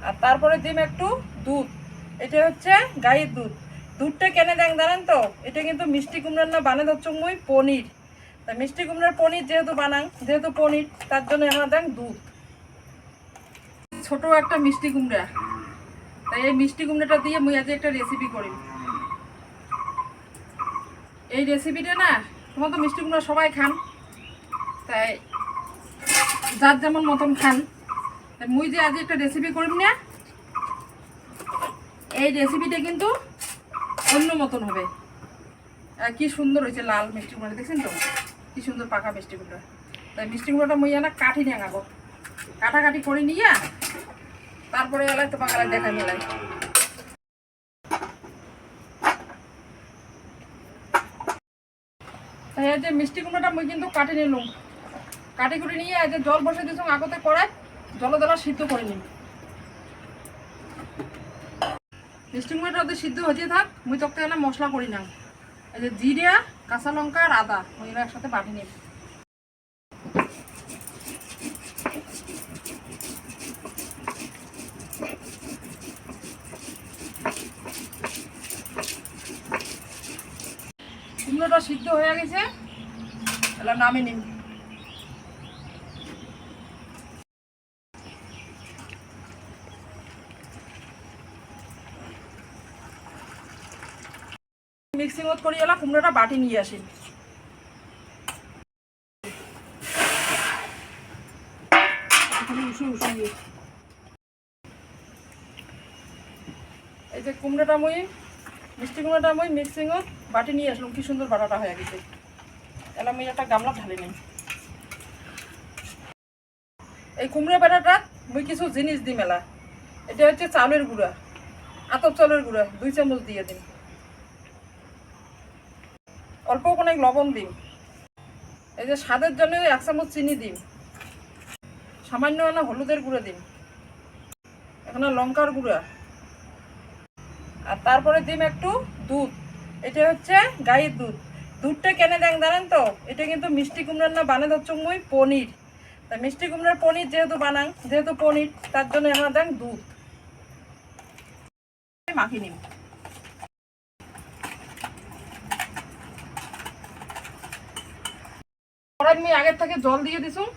আর তারপরে দিম একটু দুধ। এটা হচ্ছে গাইয়ের দুধ। দুধটা কেনে দেন জানেন তো? এটা কিন্তু মিষ্টি কুমড়ার না বানাতে হচ্ছে মুই পনির। তা মিষ্টি কুমড়ার পনির যেহেতু বানাং, যেহেতু পনির, তার জন্য আমরা দেন দুধ। ছোট একটা মিষ্টি কুমড়া, তাই এই মিষ্টি কুমড়াটা দিয়ে মুই আজ একটা রেসিপি করি। এই রেসিপিটা না, তোমার তো মিষ্টি কুমড়া সবাই খান, তাই যার যেমন মতন খান। মুই যে আজ একটা রেসিপি করিম না, এই রেসিপিটা কিন্তু অন্য মতন হবে। কি সুন্দর হয়েছে লাল মিষ্টি কুমড়া, দেখছেন তো কি সুন্দর পাকা মিষ্টি কুমড়া। তাই মিষ্টি কুমড়াটা মুই না কাঠি নিয়ে আগাবো, কাটাকাটি করে নিয়ে তারপরে এলাই তো পাকালে দেখাই মেলাই। তাই এই যে মিষ্টি কুমড়াটা মুই কিন্তু কাটি নিলাম, কাটি করে নিয়ে এই যে জল বসে দিয়েছ আগতে কড়াই, জল দ্বারা সিদ্ধ করে নিই। মিষ্টি কুমড়াটা ওদের সিদ্ধ হতে থাক, মুই তখন না মশলা করি না। এই যে জিরা, কাঁচা লঙ্কা আর আদা মুই একসাথে বাটি নিই। কুমড়োটা সিদ্ধ হয়ে গেছে, এবার নামিয়ে নিন। মিক্সিং করি এলা কুমড়োটা বাটি নিয়ে আসি। এই যে কুমড়োটা মুই, মিষ্টি কুমড়োটা মুই মিক্সিং বাটি নিয়ে আসলাম, কি সুন্দর বাটাটা হয়ে গেছে। এলা মুই একটা গামলা ঢালি নিই। এই কুমড়ো বাটাটা মুই কিছু জিনিস দিই মেলা। এটা হচ্ছে চালের গুঁড়া, আতপ চালের গুঁড়া 2 চামচ দিয়ে দিন। অল্প অনেক লবণ দিন। এই যে স্বাদের জন্য 1 চামচ চিনি দিন। সামান্য না হলুদের গুঁড়া দিন। এখানে লঙ্কার গুঁড়া। আর তারপরে দিন একটু দুধ। এটা হচ্ছে গাইয়ের দুধ। দুধটা কেনে দেন জানেন তো? এটা কিন্তু মিষ্টি কুমড়ার না বানাতে হচ্ছে মুই পনির। তা মিষ্টি কুমড়ার পনির যেহেতু বানাং, যেহেতু পনির, তার জন্য আমরা দেন দুধ। মাখিয়ে নিন। আমি আগের থেকে জল দিয়ে দিছুম,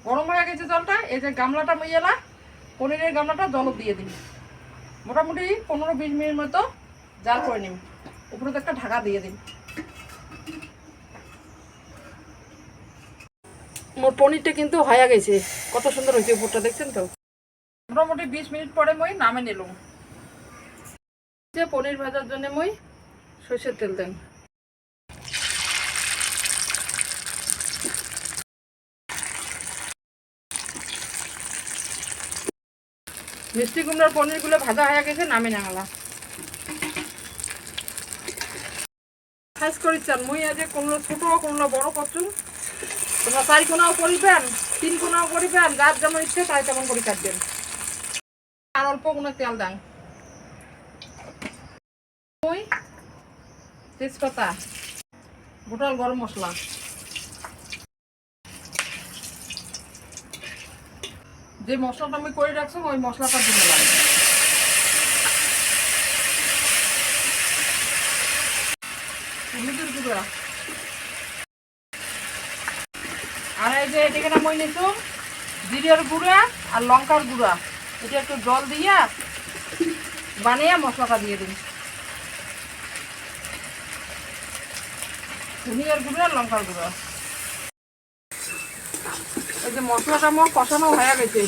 গরম হয়ে গেছে জলটা। এই যে গামলাটা মুই এলা পনিরের গামলাটা জল দিয়ে দিন। মোটামুটি 15-20 মিনিট মতো জাল করে নিন। উপরে তো একটা ঢাকা দিয়ে দিন। মোর পনিরটা কিন্তু হয়ে গেছে, কত সুন্দর হয়েছে উপরটা, দেখছেন তো? মোটামুটি 20 মিনিট পরে মই নামে নিলাম। পনির ভাজার জন্য মই সরষের তেল দেন। মিষ্টি কুমড়ার পনিরগুলো ভাজা হয়ে গেছে, নামে নাঙালা। সাইজ করি চান মুই আজ কোনটা ছোট কোনটা বড় করছুন। তোমরা 4 কোনাও করিবেন, 3 কোনাও করিবেন, যার যেমন ইচ্ছে তাই তেমন করে কাটবেন। আর অল্প কোনো তেল দেন। ওই তেজপাতা, গোটাল গরম মশলা, যে মশলাটা আমি করে রাখছি ওই মশলাটা দিয়ে লাগে। হলুদের গুঁড়া। আর এই যে এখানে মই নিছো জিরার গুঁড়া আর লঙ্কার গুঁড়া। এটা একটু জল দিয়ে বানিয়ে মশলাটা দিয়ে দিন। ধনিয়ার গুঁড়া আর লঙ্কার গুঁড়া। এই যে মশলাটা আমার কষানো হয়ে গেছে,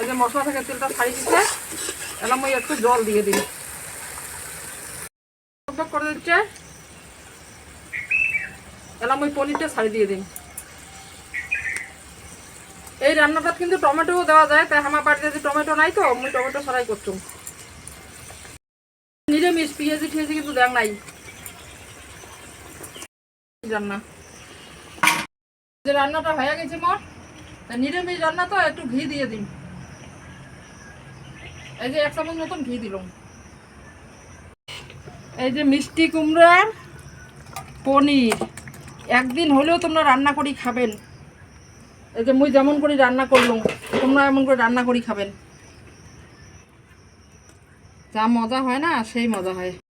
এই যে মশলা থেকে তেলটা ছাড়িয়ে দিচ্ছে, এলাম ওই একটু জল দিয়ে দিন। করে দিচ্ছে, এলাম ওই পনিরটা ছাড়িয়ে দিয়ে দিন। এই রান্নাটা কিন্তু টমেটো দেওয়া যায়, তাই আমার বাড়িতে যদি টমেটো নাই তো আমি টমেটো ছাড়াই করছি। নিরামিষ পেঁয়াজি টিয়াজি কিন্তু দেখ নাই রান্না। যে রান্নাটা হয়ে গেছে মোট, নিরামিষ রান্না তো একটু ঘি দিয়ে দিন। এই যে 1 চামচ মতন ঘি দিলাম। এই যে মিষ্টি কুমড়ার পনির একদিন হলেও তোমরা রান্না করি খাবেন। এই যে মুই যেমন করে রান্না করলাম তোমরা এমন করে রান্না করি খাবেন। যা মজা হয় না সেই মজা হয়।